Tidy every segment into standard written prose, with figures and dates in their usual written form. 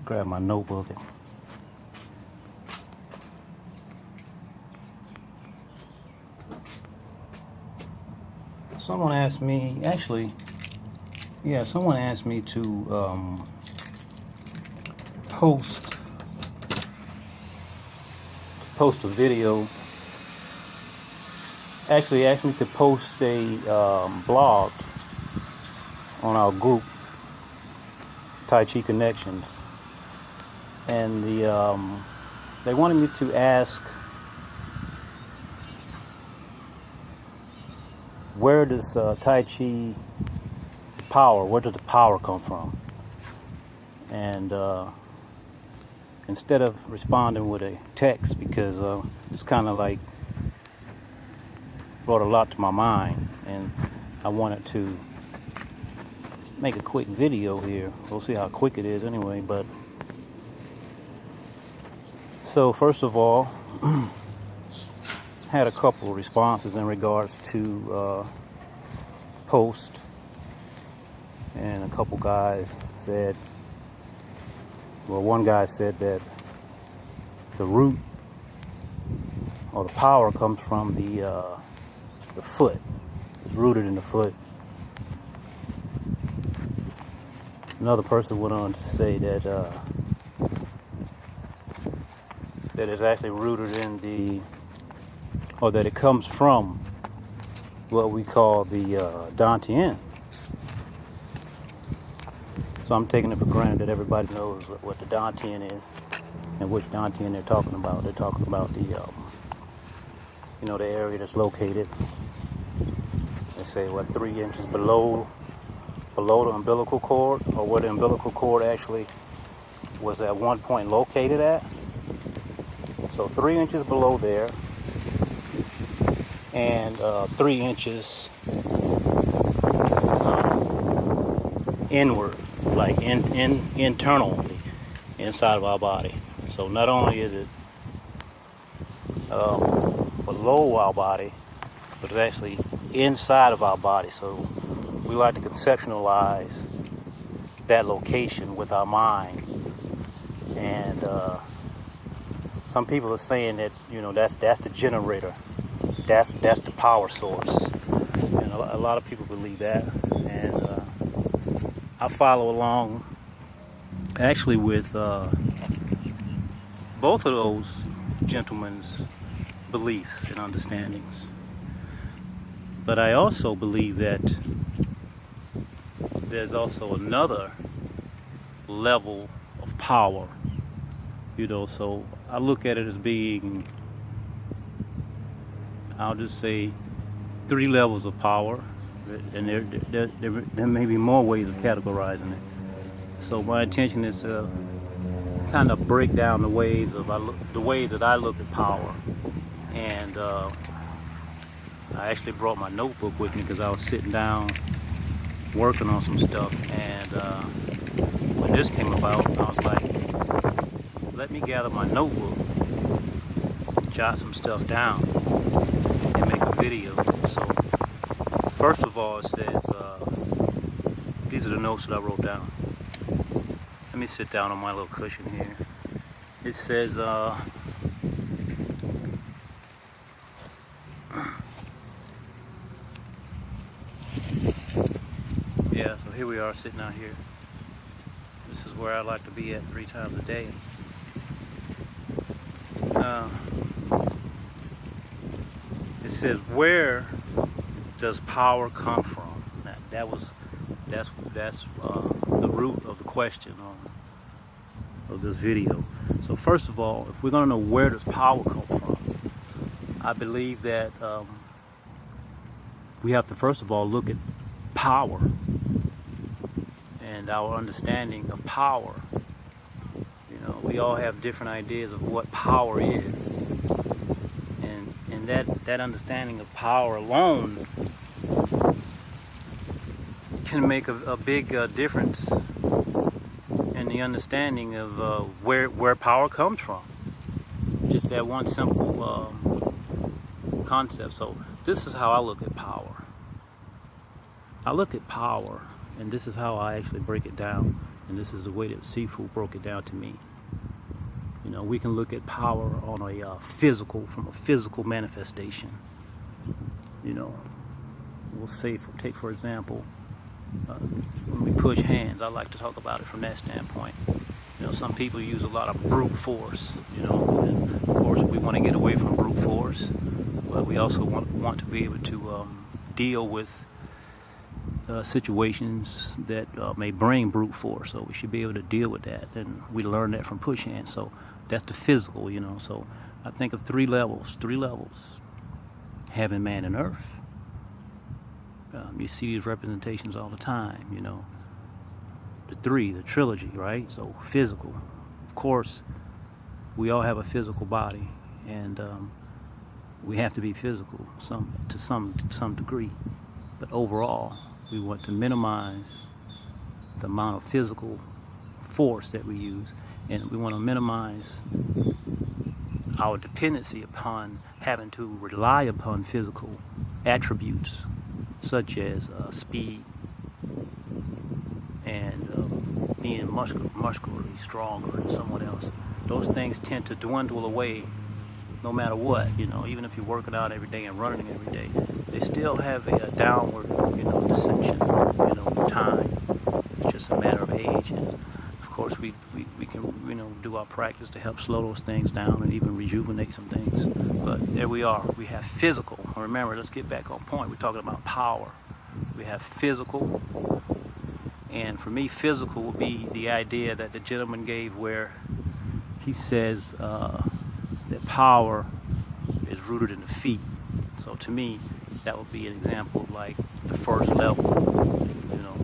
Grab my notebook. Someone asked me, someone asked me to post a video. Actually asked me to post a blog on our group, Tai Chi Connections, and they wanted me to ask, where does Tai Chi power, where does the power come from? And instead of responding with a text, because it's kind of like brought a lot to my mind, and I wanted to make a quick video here. We'll see how quick it is anyway. But so first of all, had a couple of responses in regards to post, and a couple guys said, well, one guy said that the root or the power comes from the foot. It's rooted in the foot. Another person went on to say that that it's actually rooted in that it comes from what we call the Dantian. So I'm taking it for granted that everybody knows what the Dantian is and which Dantian they're talking about. They're talking about the the area that's located, let's say, 3 inches below the umbilical cord, or where the umbilical cord actually was at one point located at. So 3 inches below there, and 3 inches inward, like internally inside of our body. So not only is it below our body, but it's actually inside of our body. So we like to conceptualize that location with our mind. And some people are saying that that's the generator, that's the power source. And a lot of people believe that, and I follow along actually with both of those gentlemen's beliefs and understandings. But I also believe that there's also another level of power, so I look at it as being, I'll just say, 3 levels of power, and there may be more ways of categorizing it. So my intention is to kind of break down the ways that I look at power. And I actually brought my notebook with me because I was sitting down working on some stuff, and when this came about, I was like, let me gather my notebook, jot some stuff down, and make a video. So first of all, it says, these are the notes that I wrote down. Let me sit down on my little cushion here. It says, so here we are sitting out here. This is where I like to be at 3 times a day. It says, where does power come from? That's the root of the question of this video. So first of all, if we're going to know where does power come from, I believe that we have to first of all look at power and our understanding of power. We all have different ideas of what power is, and that understanding of power alone can make a big difference in the understanding of where power comes from. Just that one simple concept. So this is how I look at power. I look at power, and this is how I actually break it down. and this is the way that Sifu broke it down to me. You know, we can look at power on a from a physical manifestation. You know, we'll say, take for example, when we push hands. I like to talk about it from that standpoint. You know, some people use a lot of brute force. You know, and of course we want to get away from brute force, but we also want to be able to deal with situations that may bring brute force. So we should be able to deal with that, and we learn that from push hands. So that's the physical, you know. So I think of three levels: heaven, man, and earth. You see these representations all the time, you know. The trilogy, right? So physical. Of course, we all have a physical body, and we have to be physical to some degree. But overall, we want to minimize the amount of physical force that we use, and we want to minimize our dependency upon having to rely upon physical attributes such as speed and being muscularly stronger than someone else. Those things tend to dwindle away no matter what, you know. Even if you're working out every day and running every day, they still have a downward, you know, descension, you know, with time. It's just a matter of age, and of course we can, you know, do our practice to help slow those things down and even rejuvenate some things. But there we are. We have physical. Remember, let's get back on point. We're talking about power. We have physical, and for me, physical would be the idea that the gentleman gave, where he says that power is rooted in the feet. So to me, that would be an example of like the first level, you know,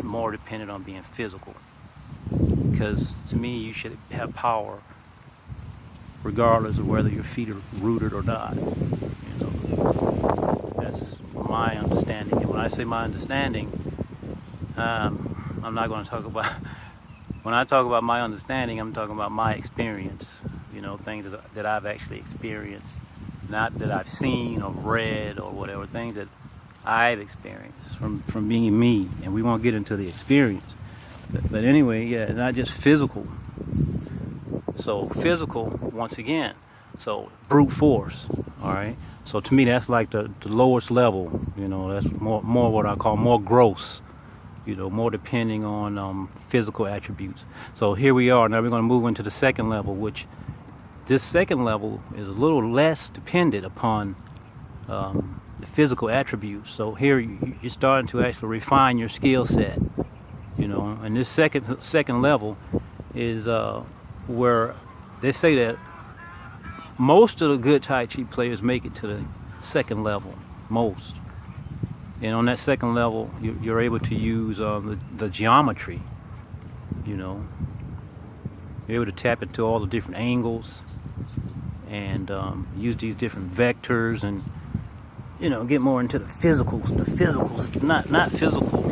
more dependent on being physical. Because to me, you should have power regardless of whether your feet are rooted or not. You know, that's my understanding. And when I say my understanding, I'm not going to talk about. When I talk about my understanding, I'm talking about my experience. You know, things that I've actually experienced, not that I've seen or read or whatever. Things that I've experienced from being me, and we won't get into the experience. But anyway, yeah, not just physical. So physical, once again, so brute force, all right? So to me, that's like the lowest level, you know. That's more what I call more gross, you know, more depending on physical attributes. So here we are. Now we're going to move into the second level, which this second level is a little less dependent upon the physical attributes. So here you're starting to actually refine your skill set, you know. And this second level is where they say that most of the good Tai Chi players make it to the second level, most. And on that second level, you're able to use the geometry, you know. You're able to tap into all the different angles and use these different vectors, and, you know, get more into the physicals, not physical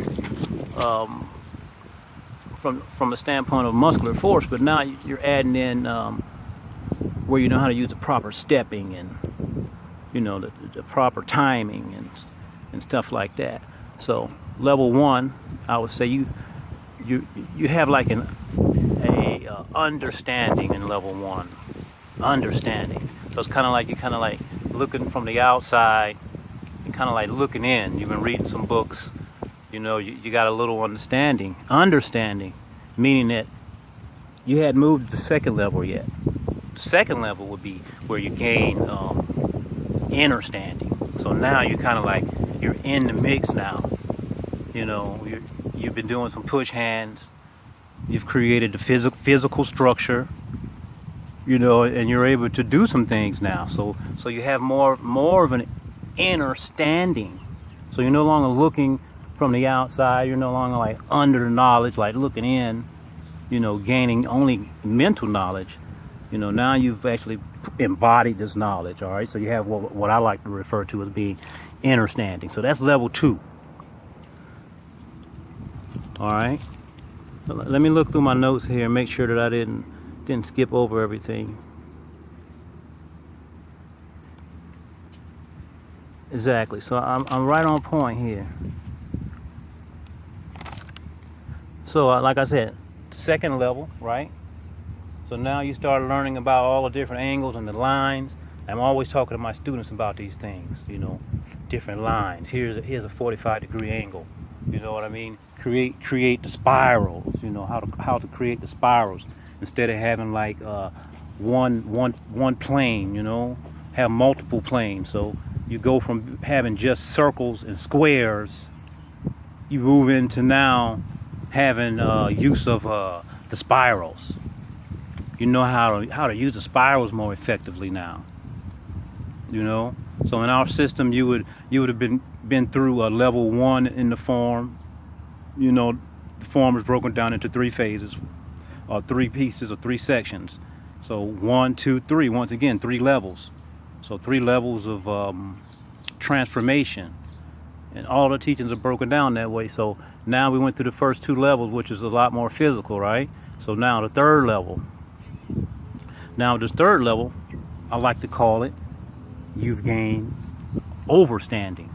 from a standpoint of muscular force, but now you're adding in where you know how to use the proper stepping and, you know, the proper timing and stuff like that. So level one, I would say you have like a understanding in level one. Understanding. So it's kind of like you're kind of like looking from the outside and kind of like looking in. You've been reading some books, you know, you got a little understanding, meaning that you hadn't moved to the second level yet. The second level would be where you gain inner standing. So now you're kind of like, you're in the mix now. You know, you've been doing some push hands. You've created the physical structure, you know, and you're able to do some things now. So you have more of an inner standing. So you're no longer looking from the outside. You're no longer like under the knowledge, like looking in, you know, gaining only mental knowledge. You know, now you've actually embodied this knowledge, all right? So you have what I like to refer to as being inner standing. So that's level 2. All right? So let me look through my notes here and make sure that I didn't skip over everything. Exactly. So I'm right on point here. So like I said, second level, right? So now you start learning about all the different angles and the lines. I'm always talking to my students about these things, you know, different lines. Here's a 45-degree angle. You know what I mean? Create the spirals. You know how to create the spirals instead of having like one plane. You know, have multiple planes. So you go from having just circles and squares. You move into now having use of the spirals. You know how to use the spirals more effectively now. You know, so in our system, you would have been through a level 1 in the form. You know, the form is broken down into 3 phases, or 3 pieces, or 3 sections. So 1, 2, 3. Once again, 3 levels. So 3 levels of transformation, and all the teachings are broken down that way. So now we went through the first 2 levels, which is a lot more physical, right? So now the 3rd level. Now this 3rd level, I like to call it, you've gained overstanding.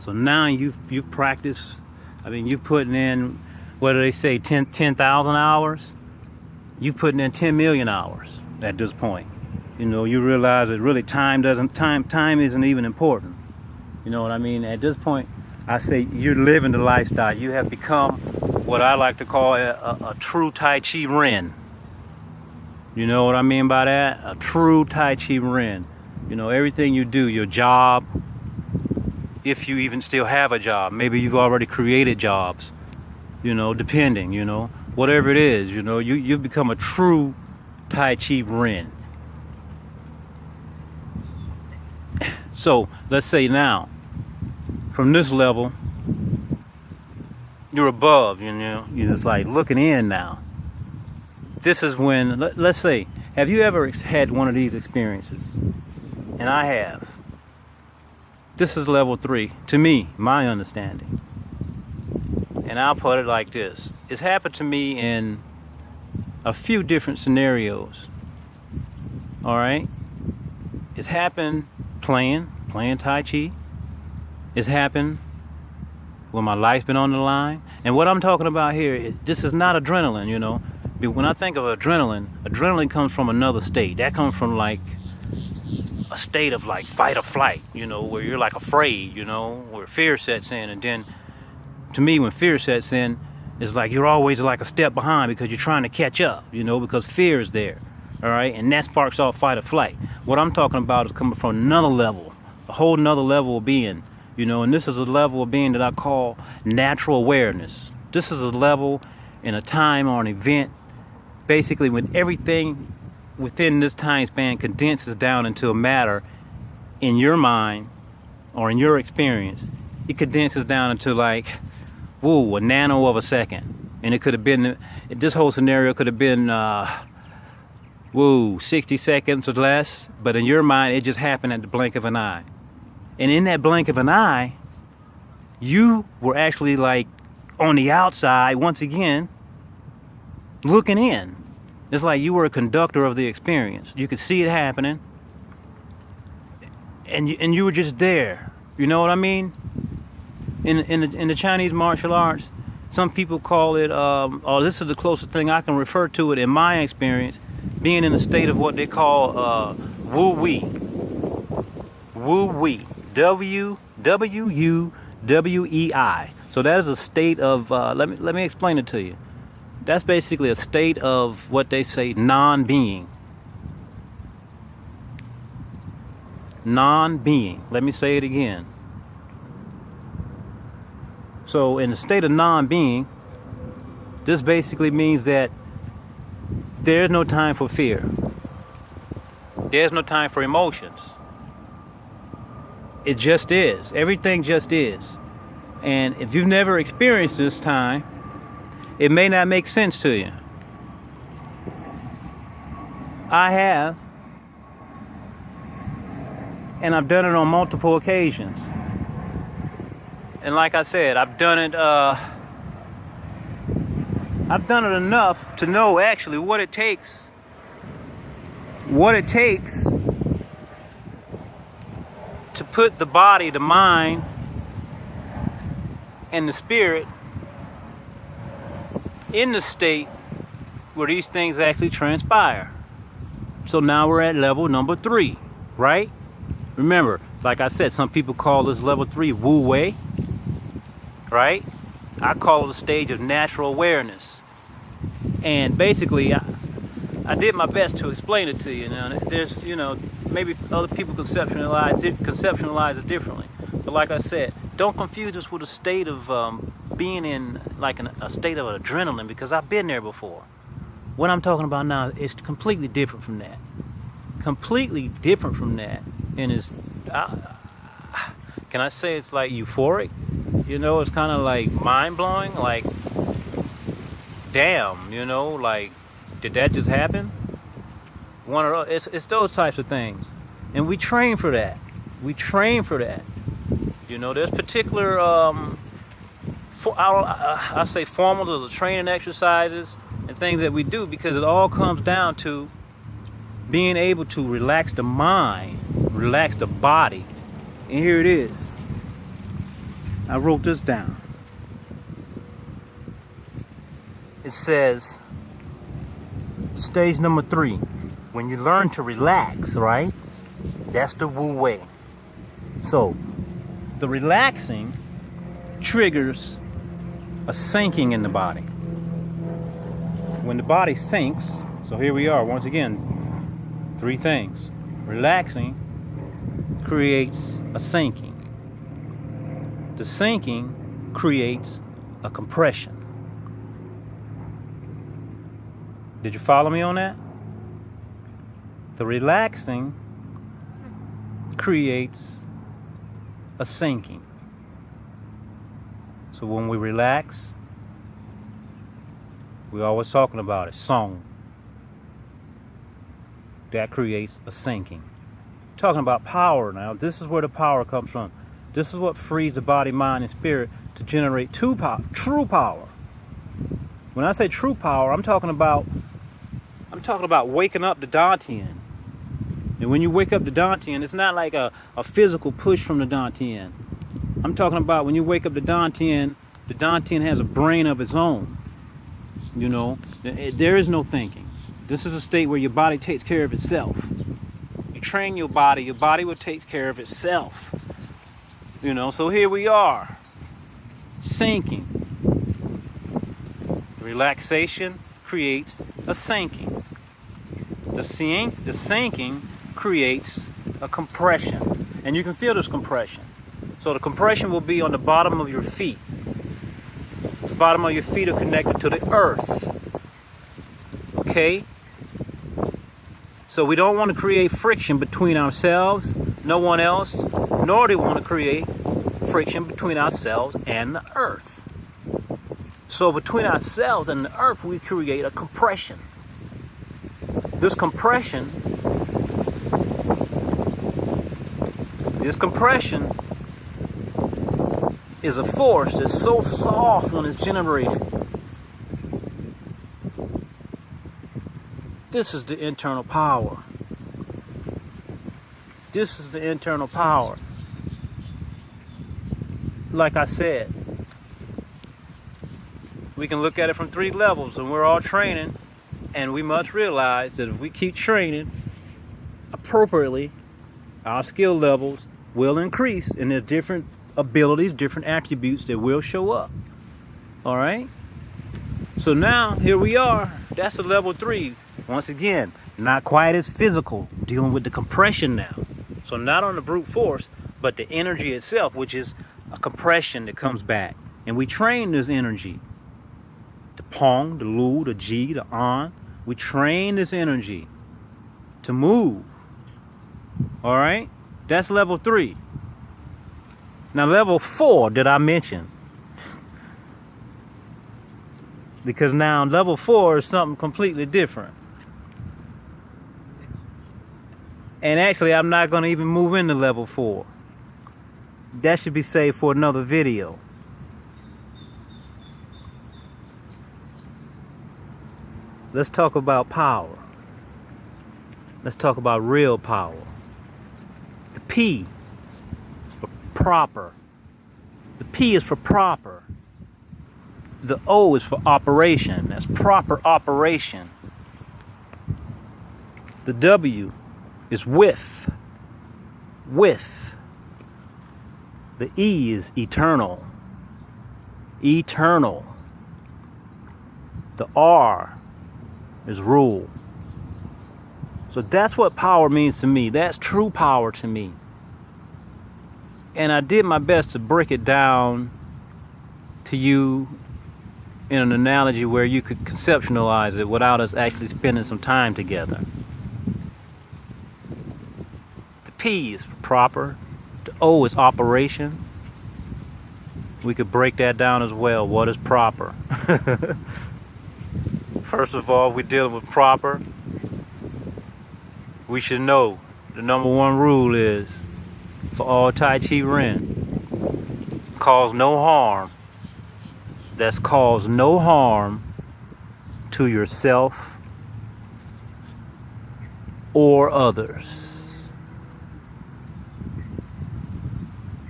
So now you've practiced. I mean, you've put in, what do they say, 10,000 hours? You've put in 10 million hours at this point. You know, you realize that really time isn't even important. You know what I mean? At this point, I say you're living the lifestyle. You have become what I like to call a true Tai Chi Ren. You know what I mean by that? A true Tai Chi Ren. You know, everything you do, your job, if you even still have a job, maybe you've already created jobs, you know, depending, you know, whatever it is, you know, you've become a true Tai Chi Ren. So let's say now, from this level, you're above, you know, you're just like looking in now. This is when, let's say, have you ever had one of these experiences? And I have. This is level 3, to me, my understanding. And I'll put it like this. It's happened to me in a few different scenarios. All right? It's happened playing Tai Chi. It's happened when my life's been on the line. And what I'm talking about here, this is not adrenaline, you know. When I think of adrenaline comes from another state. That comes from like a state of like fight or flight, you know, where you're like afraid, you know, where fear sets in. And then to me, when fear sets in, it's like you're always like a step behind because you're trying to catch up, you know, because fear is there. All right. And that sparks off fight or flight. What I'm talking about is coming from another level, a whole nother level of being, you know, and this is a level of being that I call natural awareness. This is a level in a time or an event, basically when everything within this time span condenses down into a matter in your mind or in your experience. It condenses down into like, whoa, a nano of a second. And it could have been, this whole scenario could have been, 60 seconds or less. But in your mind, it just happened at the blink of an eye. And in that blink of an eye, you were actually like on the outside, once again, looking in. It's like you were a conductor of the experience. You could see it happening, and you were just there. You know what I mean? In the Chinese martial arts, some people call it. This is the closest thing I can refer to it in my experience, being in a state of what they call Wu Wei. Wu Wei. WUWEI. So that is a state of. Let me explain it to you. That's basically a state of what they say non-being. Non-being. Let me say it again. So in the state of non-being, this basically means that there's no time for fear. There's no time for emotions. It just is. Everything just is. And if you've never experienced this time, it may not make sense to you. I have. And I've done it on multiple occasions. And like I said, I've done it enough to know actually what it takes to put the body, the mind, and the spirit in the state where these things actually transpire. So now we're at level number 3, right? Remember, like I said, some people call this level 3 Wu Wei, right? I call it a stage of natural awareness. And basically, I did my best to explain it to you. Now, there's, maybe other people conceptualize it differently. But like I said, don't confuse this with a state of being in like a state of adrenaline, because I've been there before. What I'm talking about now is completely different from that. Completely different from that. And it's, can I say it's like euphoric? It's kind of like mind-blowing, like, damn, like, did that just happen? It's those types of things. And we train for that. We train for that. There's particular, I say formal to the training exercises and things that we do, because it all comes down to being able to relax the mind, relax the body. And here it is. I wrote this down. It says, stage number 3, when you learn to relax, right? That's the Wu Wei. So, the relaxing triggers a sinking in the body. When the body sinks, so here we are, once again, 3 things. Relaxing creates a sinking. The sinking creates a compression. Did you follow me on that? The relaxing creates a sinking. So when we relax, we're always talking about it, song. That creates a sinking. Talking about power now. This is where the power comes from. This is what frees the body, mind, and spirit to generate true power. When I say true power, I'm talking about waking up the Dantian. And when you wake up the Dantian, it's not like a physical push from the Dantian. I'm talking about when you wake up the Dantian has a brain of its own. There is no thinking. This is a state where your body takes care of itself. You train your body will take care of itself. So here we are, sinking. Relaxation creates a sinking. The sinking creates a compression. And you can feel this compression. So the compression will be on the bottom of your feet. The bottom of your feet are connected to the earth. Okay? So we don't want to create friction between ourselves, no one else, nor do we want to create friction between ourselves and the earth. So between ourselves and the earth, we create a compression. This compression is a force that's so soft when it's generated. This is the internal power. This is the internal power. Like I said, we can look at it from 3 levels, and we're all training, and we must realize that if we keep training appropriately, our skill levels will increase, and there's different abilities, different attributes that will show up. All right? So now, here we are. That's a level 3. Once again, not quite as physical, dealing with the compression now. So not on the brute force, but the energy itself, which is a compression that comes back. And we train this energy. The Pong, the Lu, the Ji, the An. We train this energy to move. All right? That's level 3. Now level 4 did I mention? Because now level 4 is something completely different. And actually, I'm not going to even move into level 4. That should be saved for another video. Let's talk about power. Let's talk about real power. The P is for proper. The P is for proper. The O is for operation. That's proper operation. The W is with. With. The E is eternal. Eternal. The R is rule. So that's what power means to me. That's true power to me. And I did my best to break it down to you in an analogy where you could conceptualize it without us actually spending some time together. The P is for proper. The O is operation. We could break that down as well. What is proper? First of all, we're dealing with proper. We should know the number one rule is for all Tai Chi Ren, cause no harm. That's cause no harm to yourself or others.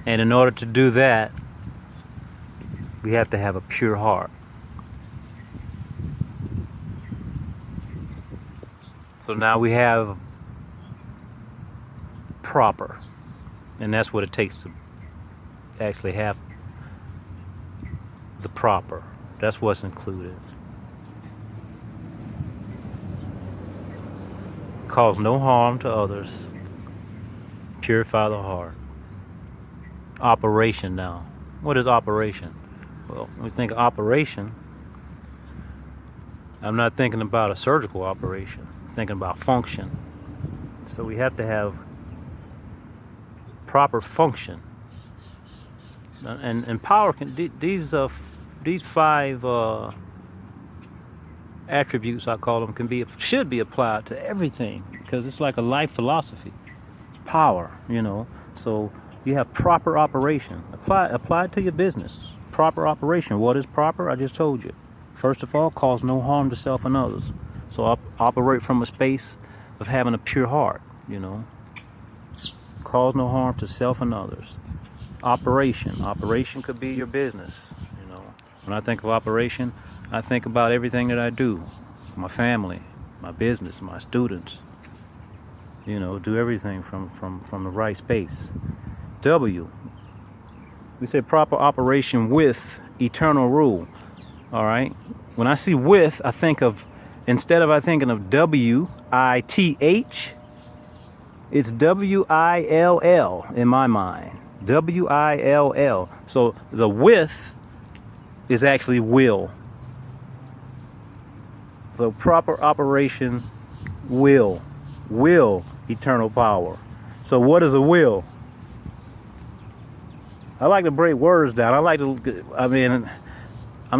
And in order to do that, we have to have a pure heart. So now we have proper, and that's what it takes to actually have the proper. That's what's included. Cause no harm to others. Purify the heart. Operation now. What is operation? Well, when we think of operation, I'm not thinking about a surgical operation. I'm thinking about function. So we have to have proper function. And power can these five attributes, I call them, should be applied to everything, because it's like a life philosophy. Power, So you have proper operation. Apply it to your business. Proper operation. What is proper? I just told you. First of all, cause no harm to self and others. So operate from a space of having a pure heart. Cause no harm to self and others. Operation could be your business. When I think of operation, I think about everything that I do, my family, my business, my students. Do everything from the right space. W. We say proper operation with eternal rule. All right. When I see with, I think of, instead of thinking of W-I-T-H, it's W-I-L-L in my mind. W-I-L-L. So the with is actually will. So proper operation, will, eternal power. So what is a will? I like to break words down. I'm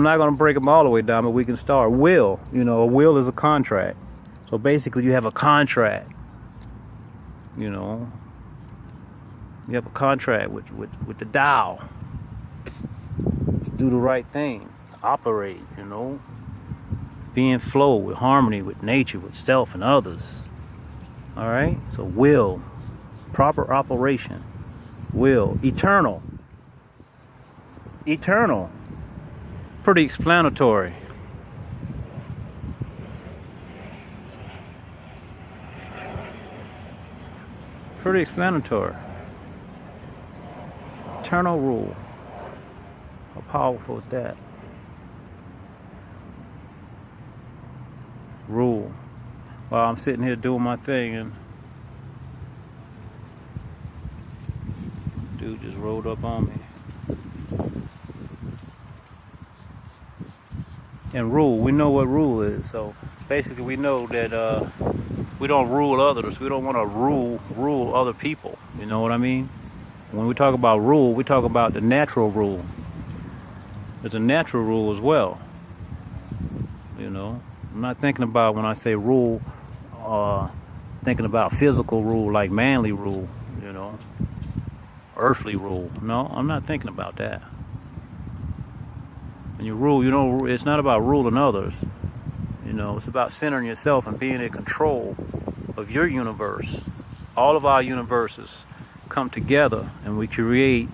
not going to break them all the way down, but we can start. Will, a will is a contract. So basically you have a contract. You have a contract with the Tao. Do the right thing, operate, be in flow with harmony with nature, with self and others. All right, so will, proper operation, will, eternal, pretty explanatory. Eternal rule. How powerful is that? Rule. While I'm sitting here doing my thing, and dude just rolled up on me. And rule, we know what rule is. So basically we know that we don't rule others. We don't want to rule other people. You know what I mean? When we talk about rule, we talk about the natural rule. There's a natural rule as well. I'm not thinking about, when I say rule, thinking about physical rule like manly rule, earthly rule. No, I'm not thinking about that. When you rule, it's not about ruling others. It's about centering yourself and being in control of your universe. All of our universes come together and we create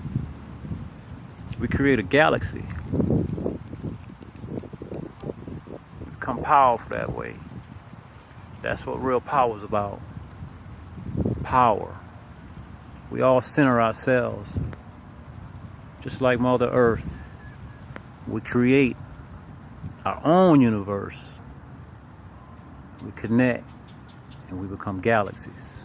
a galaxy. become powerful that way. That's what real power is about. Power. We all center ourselves. Just like Mother Earth, we create our own universe. We connect and we become galaxies.